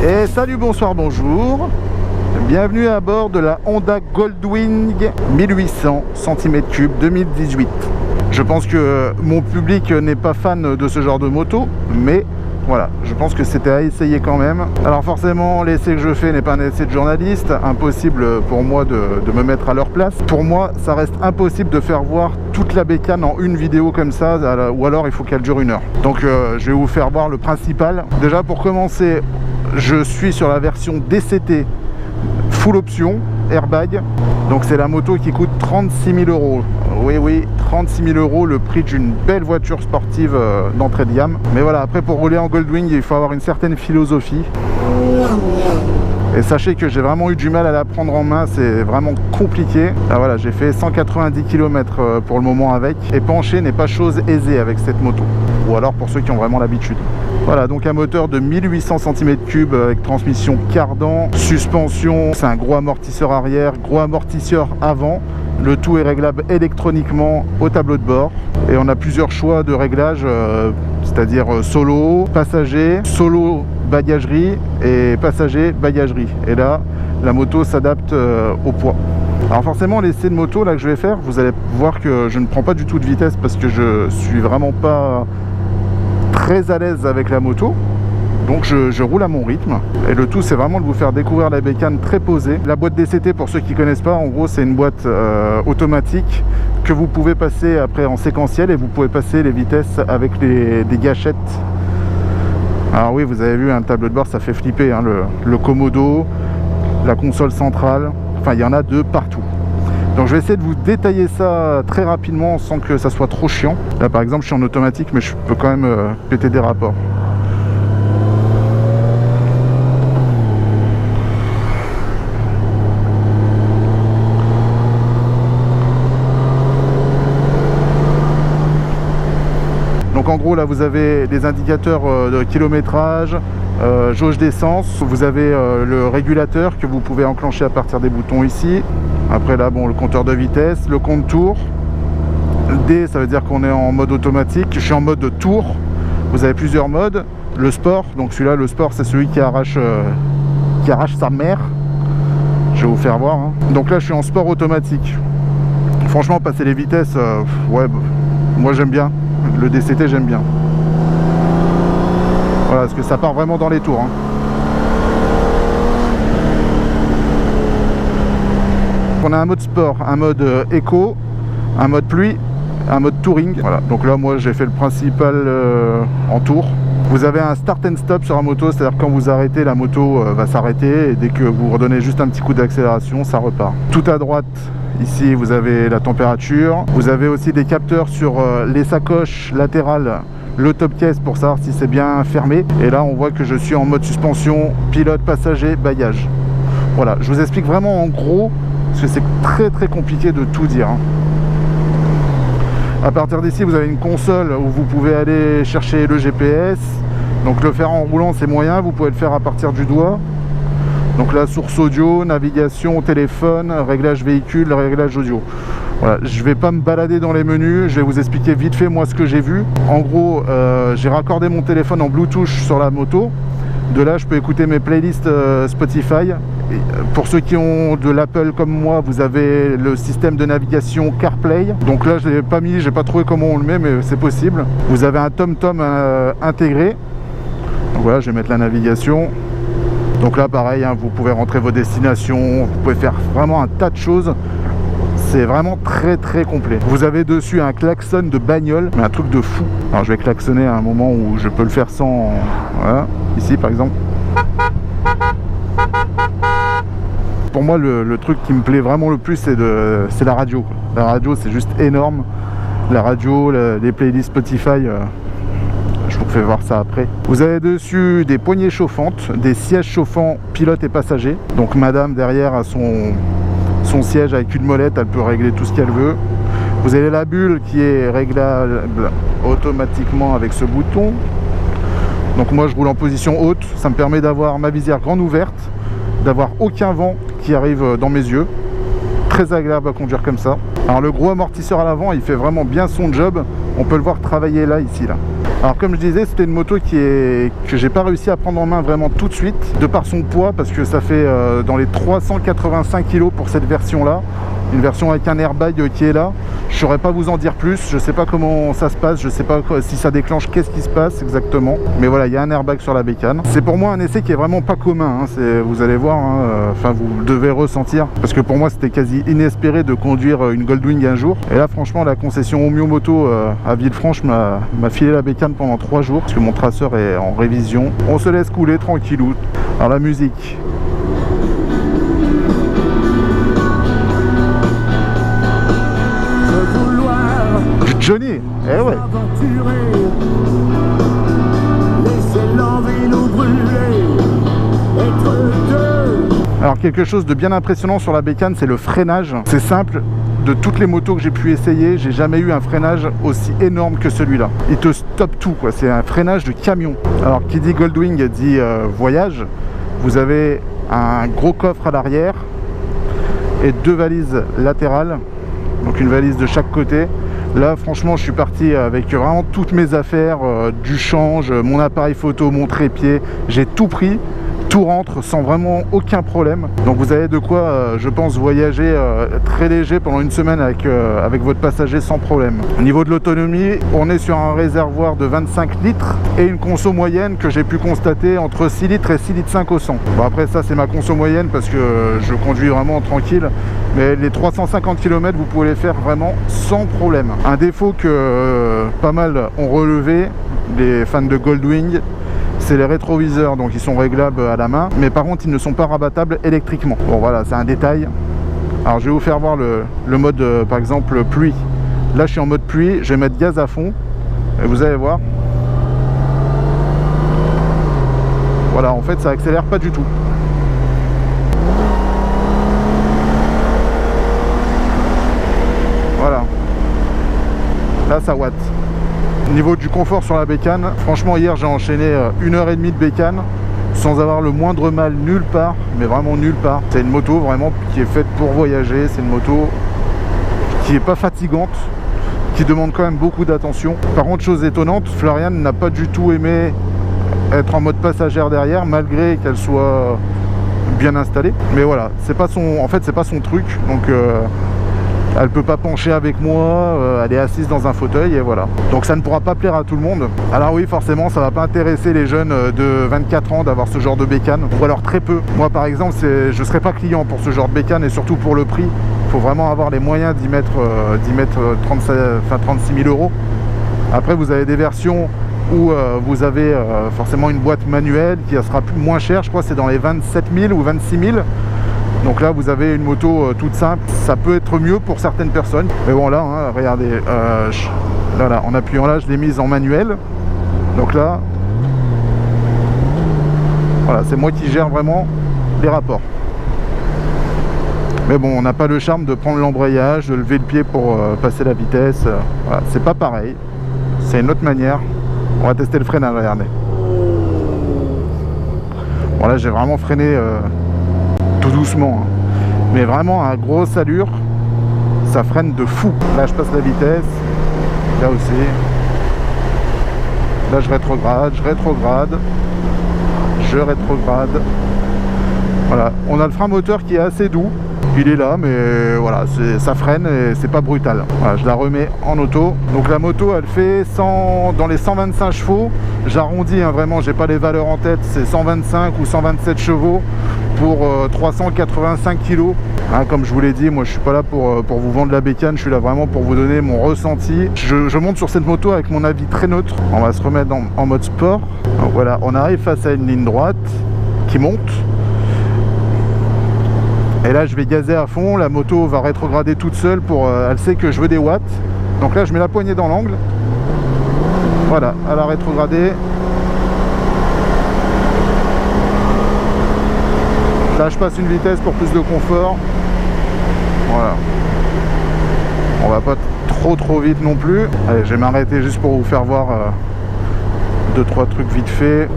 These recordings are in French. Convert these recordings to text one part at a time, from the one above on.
Et salut, bonsoir, bonjour. Bienvenue à bord de la Honda Goldwing 1800 cm3 2018. Je pense que mon public n'est pas fan de ce genre de moto, mais voilà, je pense que c'était à essayer quand même. Alors forcément, l'essai que je fais n'est pas un essai de journaliste, impossible pour moi de me mettre à leur place. Pour moi, ça reste impossible de faire voir toute la bécane en une vidéo comme ça, ou alors il faut qu'elle dure 1 heure. Donc je vais vous faire voir le principal. Déjà pour commencer, je suis sur la version DCT full option, airbag. Donc c'est la moto qui coûte 36 000 €. Oui, 36 000 €, le prix d'une belle voiture sportive d'entrée de gamme. Mais voilà, après pour rouler en Goldwing, il faut avoir une certaine philosophie. Et sachez que j'ai vraiment eu du mal à la prendre en main, c'est vraiment compliqué. Là, voilà, j'ai fait 190 km pour le moment avec. Et pencher n'est pas chose aisée avec cette moto. Ou alors pour ceux qui ont vraiment l'habitude. Voilà, donc un moteur de 1800 cm3 avec transmission cardan, suspension, c'est un gros amortisseur arrière, gros amortisseur avant. Le tout est réglable électroniquement au tableau de bord. Et on a plusieurs choix de réglage, c'est-à-dire solo, passager, solo bagagerie et passager bagagerie. Et là, la moto s'adapte au poids. Alors forcément, l'essai de moto là que je vais faire, vous allez voir que je ne prends pas du tout de vitesse parce que je suis vraiment pas très à l'aise avec la moto. Donc je roule à mon rythme et le tout c'est vraiment de vous faire découvrir la bécane très posée. La boîte DCT, pour ceux qui connaissent pas, en gros c'est une boîte automatique que vous pouvez passer après en séquentiel et vous pouvez passer les vitesses avec des gâchettes. Alors oui, vous avez vu un tableau de bord, ça fait flipper hein, le Komodo, la console centrale, enfin il y en a de partout. Donc je vais essayer de vous détailler ça très rapidement sans que ça soit trop chiant. Là par exemple je suis en automatique mais je peux quand même péter des rapports. Donc en gros gros là vous avez des indicateurs de kilométrage, jauge d'essence, vous avez le régulateur que vous pouvez enclencher à partir des boutons ici. Après là bon, le compteur de vitesse, le compte tour. D, ça veut dire qu'on est en mode automatique. Je suis en mode tour. Vous avez plusieurs modes. Le sport, donc celui-là, le sport, c'est celui qui arrache sa mère. Je vais vous faire voir, hein. Donc là je suis en sport automatique. Franchement passer les vitesses, ouais, moi j'aime bien. Le DCT j'aime bien. Voilà, parce que ça part vraiment dans les tours, hein. On a un mode sport, un mode éco, un mode pluie, un mode touring. Voilà, donc là moi j'ai fait le principal en tour. Vous avez un start and stop sur la moto, c'est-à-dire quand vous arrêtez, la moto va s'arrêter et dès que vous redonnez juste un petit coup d'accélération, ça repart. Tout à droite, ici vous avez la température. Vous avez aussi des capteurs sur les sacoches latérales, le top case pour savoir si c'est bien fermé. Et là on voit que je suis en mode suspension, pilote, passager, bailliage. Voilà, je vous explique vraiment en gros, parce que c'est très compliqué de tout dire, hein. À partir d'ici, vous avez une console où vous pouvez aller chercher le GPS. Donc le faire en roulant, c'est moyen. Vous pouvez le faire à partir du doigt. Donc là, source audio, navigation, téléphone, réglage véhicule, réglage audio. Voilà, je ne vais pas me balader dans les menus. Je vais vous expliquer vite fait moi ce que j'ai vu. En gros, j'ai raccordé mon téléphone en Bluetooth sur la moto. De là, je peux écouter mes playlists Spotify. Et pour ceux qui ont de l'Apple comme moi, vous avez le système de navigation CarPlay. Donc là, je ne l'ai pas mis, j'ai pas trouvé comment on le met, mais c'est possible. Vous avez un TomTom intégré. Donc voilà, je vais mettre la navigation. Donc là, pareil, hein, vous pouvez rentrer vos destinations, vous pouvez faire vraiment un tas de choses. C'est vraiment très complet. Vous avez dessus un klaxon de bagnole, mais un truc de fou. Alors je vais klaxonner à un moment où je peux le faire sans... Voilà, ici par exemple. Pour moi le truc qui me plaît vraiment le plus c'est la radio, quoi. La radio c'est juste énorme. La radio, les playlists Spotify, je vous fais voir ça après. Vous avez dessus des poignées chauffantes, des sièges chauffants pilote et passager. Donc madame derrière a son siège avec une molette, elle peut régler tout ce qu'elle veut. Vous avez la bulle qui est réglable automatiquement avec ce bouton. Donc moi je roule en position haute, ça me permet d'avoir ma visière grande ouverte, d'avoir aucun vent qui arrive dans mes yeux. Très agréable à conduire comme ça. Alors le gros amortisseur à l'avant, il fait vraiment bien son job. On peut le voir travailler là, ici, là. Alors comme je disais, c'était une moto que j'ai pas réussi à prendre en main vraiment tout de suite, de par son poids, parce que ça fait dans les 385 kg pour cette version là. Une version avec un airbag qui est là. Je saurais pas vous en dire plus, je sais pas comment ça se passe, je sais pas si ça déclenche, qu'est-ce qui se passe exactement. Mais voilà, il y a un airbag sur la bécane. C'est pour moi un essai qui est vraiment pas commun, hein. Vous allez voir, hein, enfin vous devez ressentir. Parce que pour moi c'était quasi inespéré de conduire une Goldwing un jour. Et là franchement la concession Omio Moto à Villefranche m'a filé la bécane pendant 3 jours. Parce que mon traceur est en révision. On se laisse couler tranquillou. Alors la musique. Johnny, eh ouais. Alors quelque chose de bien impressionnant sur la bécane, c'est le freinage. C'est simple, de toutes les motos que j'ai pu essayer, j'ai jamais eu un freinage aussi énorme que celui-là. Il te stoppe tout, quoi. C'est un freinage de camion. Alors qui dit Goldwing dit voyage. Vous avez un gros coffre à l'arrière et 2 valises latérales, donc une valise de chaque côté. Là franchement je suis parti avec vraiment toutes mes affaires, du change, mon appareil photo, mon trépied, j'ai tout pris, tout rentre sans vraiment aucun problème. Donc vous avez de quoi je pense voyager très léger pendant une semaine avec votre passager sans problème. Au niveau de l'autonomie, on est sur un réservoir de 25 litres et une conso moyenne que j'ai pu constater entre 6 litres et 6 litres 5 au 100. Bon après ça c'est ma conso moyenne parce que je conduis vraiment tranquille. Mais les 350 km, vous pouvez les faire vraiment sans problème. Un défaut que pas mal ont relevé, les fans de Goldwing, c'est les rétroviseurs. Donc ils sont réglables à la main. Mais par contre, ils ne sont pas rabattables électriquement. Bon voilà, c'est un détail. Alors je vais vous faire voir le mode, par exemple, pluie. Là, je suis en mode pluie. Je vais mettre gaz à fond. Et vous allez voir. Voilà, en fait, ça accélère pas du tout. Voilà, là ça watt. Niveau du confort sur la bécane, franchement hier j'ai enchaîné 1h30 de bécane sans avoir le moindre mal nulle part, mais vraiment nulle part. C'est une moto vraiment qui est faite pour voyager, c'est une moto qui est pas fatigante, qui demande quand même beaucoup d'attention. Par contre, chose étonnante, Florian n'a pas du tout aimé être en mode passagère derrière, malgré qu'elle soit bien installée. Mais voilà, c'est pas son, en fait c'est pas son truc, donc elle peut pas pencher avec moi, elle est assise dans un fauteuil et voilà. Donc ça ne pourra pas plaire à tout le monde. Alors oui, forcément ça va pas intéresser les jeunes de 24 ans d'avoir ce genre de bécane, ou alors très peu. Moi par exemple, je serais pas client pour ce genre de bécane, et surtout pour le prix. Il faut vraiment avoir les moyens d'y mettre 36 000 euros. Après vous avez des versions où vous avez forcément une boîte manuelle qui sera moins chère, je crois c'est dans les 27 000 ou 26 000. Donc là vous avez une moto toute simple, ça peut être mieux pour certaines personnes. Mais bon là, hein, regardez, là, en appuyant là, je l'ai mise en manuel. Donc là, voilà, c'est moi qui gère vraiment les rapports. Mais bon, on n'a pas le charme de prendre l'embrayage, de lever le pied pour passer la vitesse. Voilà, c'est pas pareil, c'est une autre manière. On va tester le freinage, regardez. Bon là j'ai vraiment freiné tout doucement, hein. Mais vraiment à grosse allure, ça freine de fou. Là je passe la vitesse, là aussi. Là je rétrograde, je rétrograde. Voilà, on a le frein moteur qui est assez doux. Il est là, mais voilà, ça freine et c'est pas brutal. Voilà, je la remets en auto. Donc la moto, elle fait dans les 125 chevaux. J'arrondis, hein, vraiment, j'ai pas les valeurs en tête. C'est 125 ou 127 chevaux pour 385 kg. Hein, comme je vous l'ai dit, moi je suis pas là pour vous vendre la bécane. Je suis là vraiment pour vous donner mon ressenti. Je monte sur cette moto avec mon avis très neutre. On va se remettre en mode sport. Donc, voilà, on arrive face à une ligne droite qui monte. Et là je vais gazer à fond, la moto va rétrograder toute seule elle sait que je veux des watts. Donc là je mets la poignée dans l'angle. Voilà, elle a rétrogradé. Là je passe une vitesse pour plus de confort. Voilà. On va pas trop vite non plus. Allez, je vais m'arrêter juste pour vous faire voir 2-3 trucs vite fait.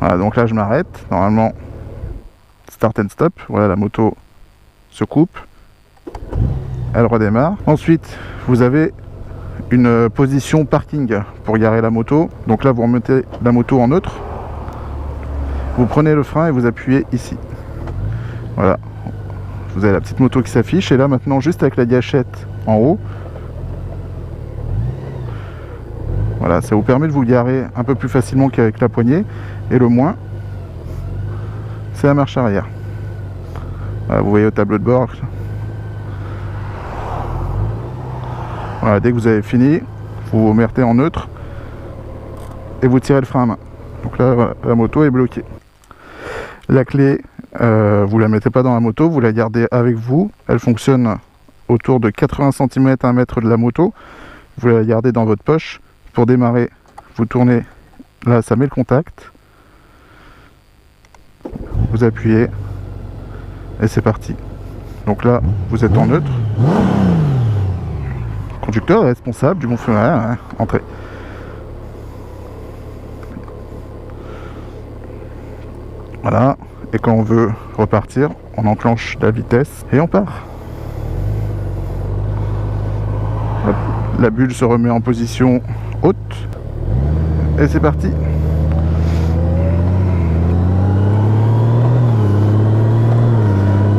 Voilà, donc là je m'arrête, normalement start and stop, voilà, la moto se coupe, elle redémarre. Ensuite vous avez une position parking pour garer la moto, donc là vous remettez la moto en neutre, vous prenez le frein et vous appuyez ici. Voilà, vous avez la petite moto qui s'affiche, et là maintenant juste avec la gâchette en haut, voilà, ça vous permet de vous garer un peu plus facilement qu'avec la poignée. Et le moins, c'est la marche arrière. Voilà, vous voyez au tableau de bord. Voilà, dès que vous avez fini, vous vous mettez en neutre et vous tirez le frein à main. Donc là, voilà, la moto est bloquée. La clé, vous la mettez pas dans la moto, vous la gardez avec vous. Elle fonctionne autour de 80 cm à 1 mètre de la moto. Vous la gardez dans votre poche. Pour démarrer, vous tournez, là ça met le contact, vous appuyez et c'est parti. Donc là vous êtes en neutre, conducteur est responsable du bon chemin, hein, entrez. Voilà, et quand on veut repartir, on enclenche la vitesse et on part. La bulle se remet en position haute et c'est parti.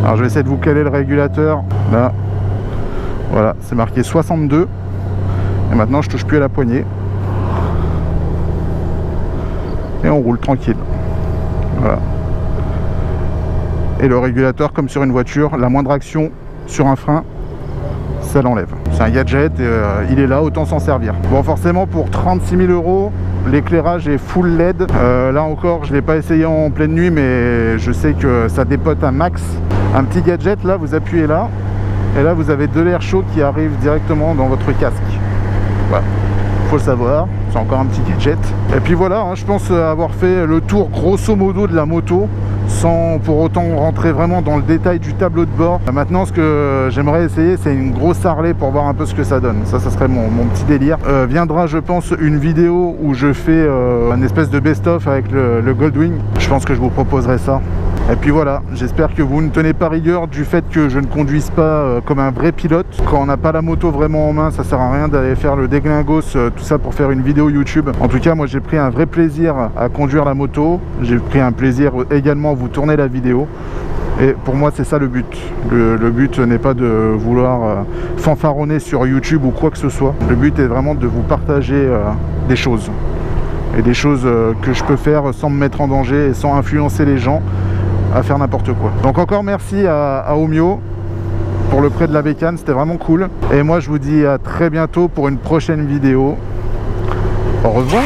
Alors je vais essayer de vous caler le régulateur là. Voilà, c'est marqué 62 et maintenant je touche plus à la poignée et on roule tranquille. Voilà, et le régulateur, comme sur une voiture, la moindre action sur un frein, ça l'enlève. C'est un gadget et il est là, autant s'en servir. Bon, forcément pour 36 000 euros, l'éclairage est full LED. Là encore, je ne l'ai pas essayé en pleine nuit, mais je sais que ça dépote un max. Un petit gadget, là, vous appuyez là, et là vous avez de l'air chaud qui arrive directement dans votre casque. Voilà. faut le savoir, c'est encore un petit gadget. Et puis voilà, hein, je pense avoir fait le tour grosso modo de la moto, sans pour autant rentrer vraiment dans le détail du tableau de bord. Maintenant, ce que j'aimerais essayer, c'est une grosse Harley pour voir un peu ce que ça donne. Ça serait mon petit délire. Viendra, je pense, une vidéo où je fais un espèce de best-of avec le Goldwing. Je pense que je vous proposerai ça. Et puis voilà, j'espère que vous ne tenez pas rigueur du fait que je ne conduise pas comme un vrai pilote. Quand on n'a pas la moto vraiment en main, ça sert à rien d'aller faire le déglingos, tout ça pour faire une vidéo YouTube. En tout cas, moi j'ai pris un vrai plaisir à conduire la moto. J'ai pris un plaisir également à vous tourner la vidéo. Et pour moi, c'est ça le but. Le but n'est pas de vouloir fanfaronner sur YouTube ou quoi que ce soit. Le but est vraiment de vous partager des choses. Et des choses que je peux faire sans me mettre en danger et sans influencer les gens à faire n'importe quoi. Donc encore merci à Omio pour le prêt de la bécane, c'était vraiment cool. Et moi je vous dis à très bientôt pour une prochaine vidéo. Au revoir.